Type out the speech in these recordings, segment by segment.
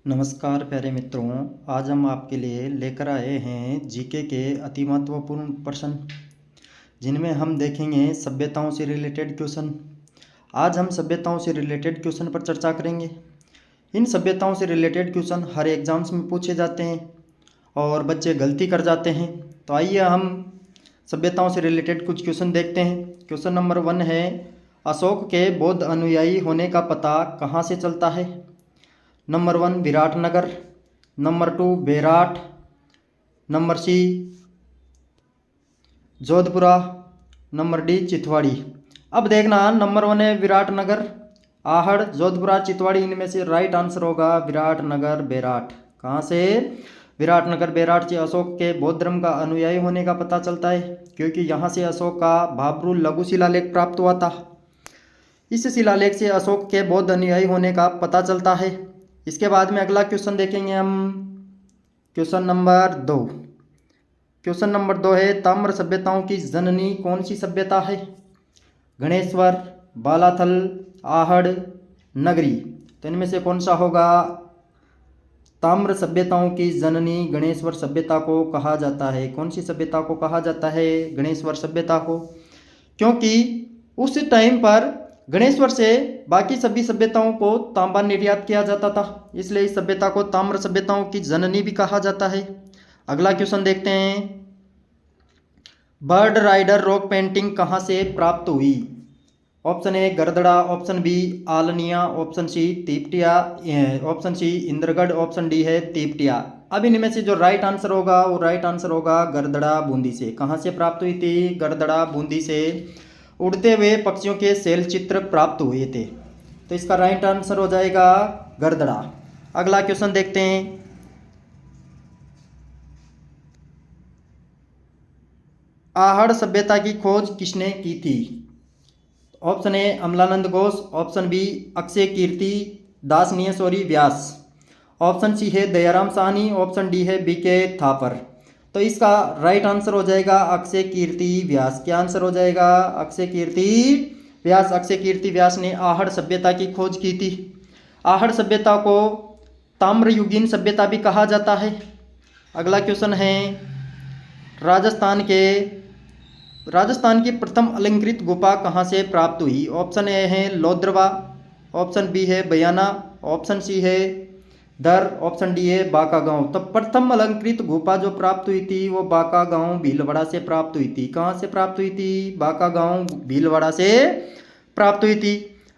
नमस्कार प्यारे मित्रों। आज हम आपके लिए लेकर आए हैं जीके के अति महत्वपूर्ण प्रश्न, जिनमें हम देखेंगे सभ्यताओं से रिलेटेड क्वेश्चन। आज हम सभ्यताओं से रिलेटेड क्वेश्चन पर चर्चा करेंगे। इन सभ्यताओं से रिलेटेड क्वेश्चन हर एग्जाम्स में पूछे जाते हैं और बच्चे गलती कर जाते हैं। तो आइए हम सभ्यताओं से रिलेटेड कुछ क्वेश्चन देखते हैं। क्वेश्चन नंबर 1 है, अशोक के बौद्ध अनुयायी होने का पता कहाँ से चलता है? Number 1 Viratnagar, number 2 Bairat, number C Jodhpura, number D Chitwari. अब देखना, नंबर 1 है विराटनगर, आहड़, जोधपुरा, चितवाड़ी। इनमें से राइट आंसर होगा विराटनगर बेराट। कहाँ से? विराटनगर बेराट से अशोक के बौद्ध धर्म का अनुयायी होने का पता चलता है, क्योंकि यहाँ से अशोक का भाब्रू लघु शिलालेख प्राप्त हुआ था। इस शिलालेख से अशोक के बौद्ध अनुयायी होने का पता चलता है। इसके बाद में अगला क्वेश्चन देखेंगे हम, क्वेश्चन नंबर 2। क्वेश्चन नंबर 2 है, ताम्र सभ्यताओं की जननी कौन सी सभ्यता है? गणेश्वर, बालाथल, आहड़, नगरी। तो इनमें से कौन सा होगा? ताम्र सभ्यताओं की जननी गणेश्वर सभ्यता को कहा जाता है। कौन सी सभ्यता को कहा जाता है? गणेश्वर सभ्यता को, क्योंकि उस टाइम पर गणेश्वर से बाकी सभी सभ्यताओं को तांबा निर्यात किया जाता था, इसलिए इस सभ्यता को ताम्र सभ्यताओं की जननी भी कहा जाता है। अगला क्वेश्चन देखते हैं, बर्ड राइडर रॉक पेंटिंग कहाँ से प्राप्त हुई? Option A Gardara, option B Alniya, option C Tiptiya, option C Indragarh, option D है तिपटिया। अब इनमें से जो राइट आंसर होगा वो राइट आंसर होगा गरदड़ा बूंदी से। कहाँ से प्राप्त हुई थी? गरदड़ा बूंदी से उड़ते हुए पक्षियों के शैल चित्र प्राप्त हुए थे। तो इसका राइट आंसर हो जाएगा गरदड़ा। अगला क्वेश्चन देखते हैं, आहड़ सभ्यता की खोज किसने की थी? Option A Amalananda Ghosh, option B Akshay Kirti Das नियसोरी व्यास, ऑप्शन सी है दयाराम साहनी, ऑप्शन डी है बीके थापर। तो इसका राइट आंसर हो जाएगा अक्षय कीर्ति व्यास। क्या आंसर हो जाएगा? अक्षय कीर्ति व्यास। अक्षय कीर्ति व्यास ने आहड़ सभ्यता की खोज की थी। आहड़ सभ्यता को ताम्रयुगीन सभ्यता भी कहा जाता है। अगला क्वेश्चन है, राजस्थान की प्रथम अलंकृत गुफा कहाँ से प्राप्त हुई? ऑप्शन ए है लोद्रवा, ऑप्शन बी है बयाना, ऑप्शन सी है दर, ऑप्शन डी है बाका गांव। तो प्रथम अलंकृत गुफा जो प्राप्त हुई थी वो बाका गांव भीलवाड़ा से प्राप्त हुई थी। कहाँ से प्राप्त हुई थी? बाका गांव भीलवाड़ा से प्राप्त हुई थी।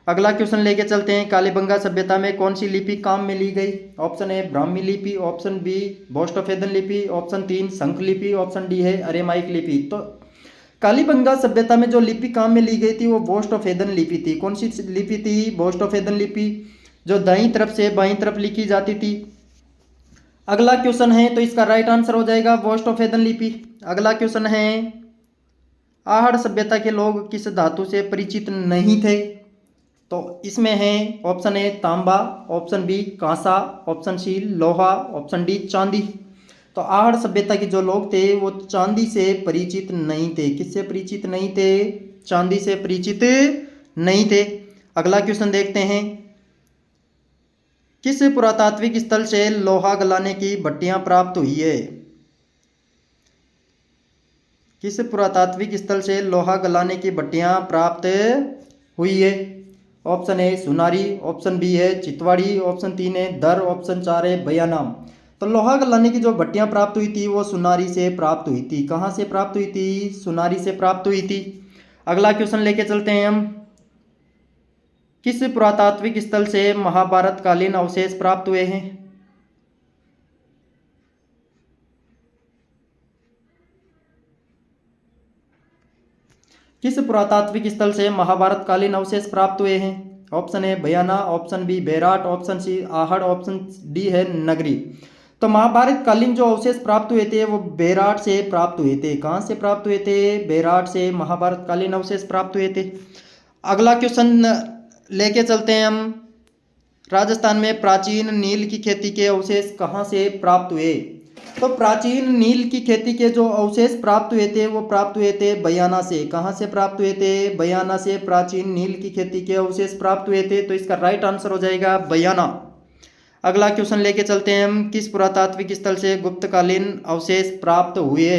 अगला क्वेश्चन लेके चलते हैं, कालीबंगा सभ्यता में कौन सी लिपि काम में ली गई? ऑप्शन ए ब्राह्मी लिपि, ऑप्शन बी बोस्टोफेदन लिपि, ऑप्शन 3 शंख लिपि, ऑप्शन डी है अरेमाइक लिपि। तो कालीबंगा सभ्यता में जो लिपि काम में ली गई थी वो बोस्टोफेदन लिपि थी। कौन सी लिपि थी? बोस्टोफेदन लिपि, जो दाईं तरफ से बाईं तरफ लिखी जाती थी। अगला क्वेश्चन है, तो इसका राइट आंसर हो जाएगा बोस्टोफेदन लिपि। अगला क्वेश्चन है, आहड़ सभ्यता के लोग किस धातु से परिचित नहीं थे? तो इसमें है ऑप्शन ए तांबा, ऑप्शन बी कांसा, ऑप्शन सी लोहा, ऑप्शन डी चांदी। तो आहड़ सभ्यता के जो लोग थे वो चांदी से परिचित नहीं थे। किससे परिचित नहीं थे? चांदी से परिचित नहीं थे। अगला क्वेश्चन देखते हैं, किस पुरातात्विक स्थल से लोहा गलाने की भट्टियां प्राप्त हुई है? किस पुरातात्विक स्थल से लोहा गलाने की भट्टियां प्राप्त हुई है? ऑप्शन ए सुनारी, ऑप्शन बी है चितवाड़ी, ऑप्शन 3 है दर, ऑप्शन 4 है बयाना। तो लोहा गलाने की जो भट्टियां प्राप्त हुई थी वो सुनारी से प्राप्त हुई थी। कहाँ से प्राप्त हुई थी? सुनारी से प्राप्त हुई थी। अगला क्वेश्चन लेके चलते हैं हम, किस पुरातात्विक स्थल से महाभारत कालीन अवशेष प्राप्त हुए हैं? किस पुरातात्विक स्थल से महाभारत कालीन अवशेष प्राप्त हुए हैं? Option A Bayana, option B Bairat, option C Ahar, option D है नगरी। तो महाभारत कालीन जो अवशेष प्राप्त हुए थे वो बेराट से प्राप्त हुए थे। कहाँ से प्राप्त हुए थे? बेराट से महाभारत कालीन अवशेष प्राप्त हुए थे। अगला क्वेश्चन लेके चलते हैं हम, राजस्थान में प्राचीन नील की खेती के अवशेष कहाँ से प्राप्त हुए? तो प्राचीन नील की खेती के जो अवशेष प्राप्त हुए थे वो प्राप्त हुए थे बयाना से। कहाँ से प्राप्त हुए थे? बयाना से प्राचीन नील की खेती के अवशेष प्राप्त हुए थे। तो इसका राइट आंसर हो जाएगा बयाना। अगला क्वेश्चन लेके चलते हैं हम, किस पुरातात्विक स्थल से गुप्तकालीन अवशेष प्राप्त हुए?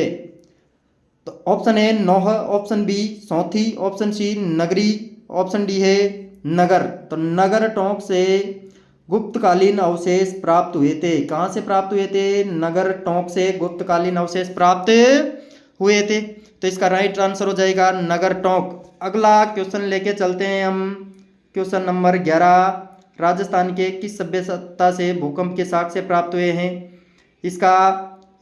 तो option A Nauh, option B Sonthi, option C Nagari, option D है नगर। तो नगर टोंक से गुप्तकालीन अवशेष प्राप्त हुए थे। कहाँ से प्राप्त हुए थे? नगर टोंक से गुप्तकालीन अवशेष प्राप्त हुए थे। तो इसका राइट आंसर हो जाएगा नगर टोंक। अगला क्वेश्चन लेके चलते हैं हम, क्वेश्चन नंबर 11, राजस्थान के किस सभ्यता से भूकंप के साक्ष्य प्राप्त हुए हैं? इसका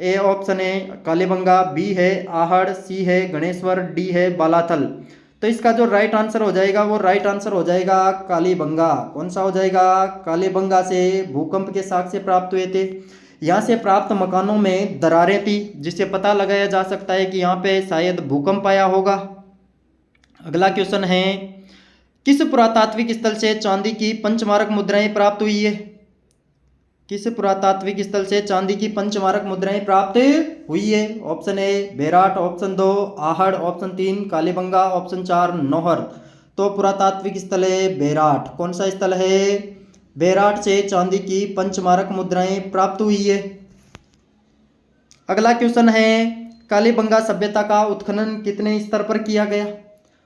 ए ऑप्शन है कालीबंगा, बी है आहड़, सी है गणेश्वर, डी है बालाथल। तो इसका जो राइट आंसर हो जाएगा वो राइट आंसर हो जाएगा कालीबंगा। कौन सा हो जाएगा? कालीबंगा से भूकंप के साक्ष्य प्राप्त हुए थे। यहाँ से प्राप्त मकानों में दरारें थी, जिससे पता लगाया जा सकता है कि यहाँ पे शायद भूकंप आया होगा। अगला क्वेश्चन है, किस पुरातात्विक स्थल से चांदी की पंचमारक मुद्राएं प्राप्त हुई है? किस पुरातात्विक स्थल से चांदी की पंचमारक मुद्राएं प्राप्त हुई है? Option A Bairat, option 2 Ahar, option 3 Kalibangan, option 4 Nohar. तो पुरातात्विक स्थल है बेराट। कौन सा स्थल है? बेराट से चांदी की पंचमारक मुद्राएं प्राप्त हुई है। अगला क्वेश्चन है, कालीबंगा सभ्यता का उत्खनन कितने स्तर पर किया गया?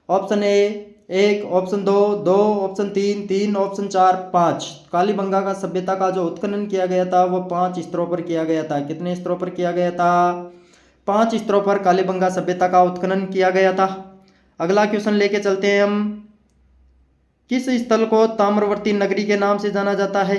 Option A 1, option 2 option 3 option 4 5। Kalibangan का सभ्यता का जो उत्खनन किया गया था वो 5 स्तरों पर किया गया था। कितने स्तरों पर किया गया था? 5 स्तरों पर कालीबंगा सभ्यता का उत्खनन किया गया था। अगला क्वेश्चन लेके चलते हैं हम, किस स्थल को ताम्रवर्ती नगरी के नाम से जाना जाता है?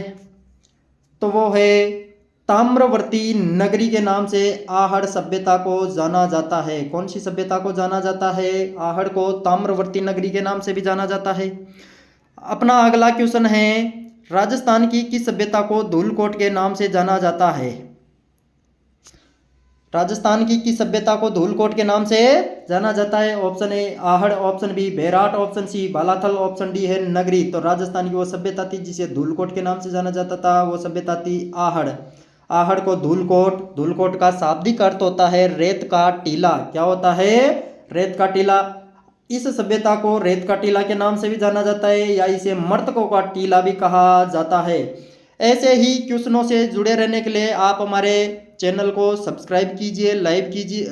तो वो है ताम्रवर्ती नगरी के नाम से आहड़ सभ्यता को जाना जाता है। कौन सी सभ्यता को जाना जाता है? आहड़ को ताम्रवर्ती नगरी के नाम से भी जाना जाता है। अपना अगला क्वेश्चन है, राजस्थान की किस सभ्यता को धूलकोट के नाम से जाना जाता है? राजस्थान की किस सभ्यता को धूलकोट के नाम से जाना जाता है? Option A Ahar, option B Bairat, option C Balathal, option D है नगरी। तो राजस्थान की वो सभ्यता थी जिसे धूलकोट के नाम से जाना जाता था, वो सभ्यता थी आहड़। आहड़ को धूलकोट, धूलकोट का शाब्दिक अर्थ होता है रेत का टीला। क्या होता है? रेत का टीला। इस सभ्यता को रेत का टीला के नाम से भी जाना जाता है, या इसे मर्तकों का टीला भी कहा जाता है। ऐसे ही क्वेश्चनों से जुड़े रहने के लिए आप हमारे चैनल को सब्सक्राइब कीजिए, लाइक कीजिए।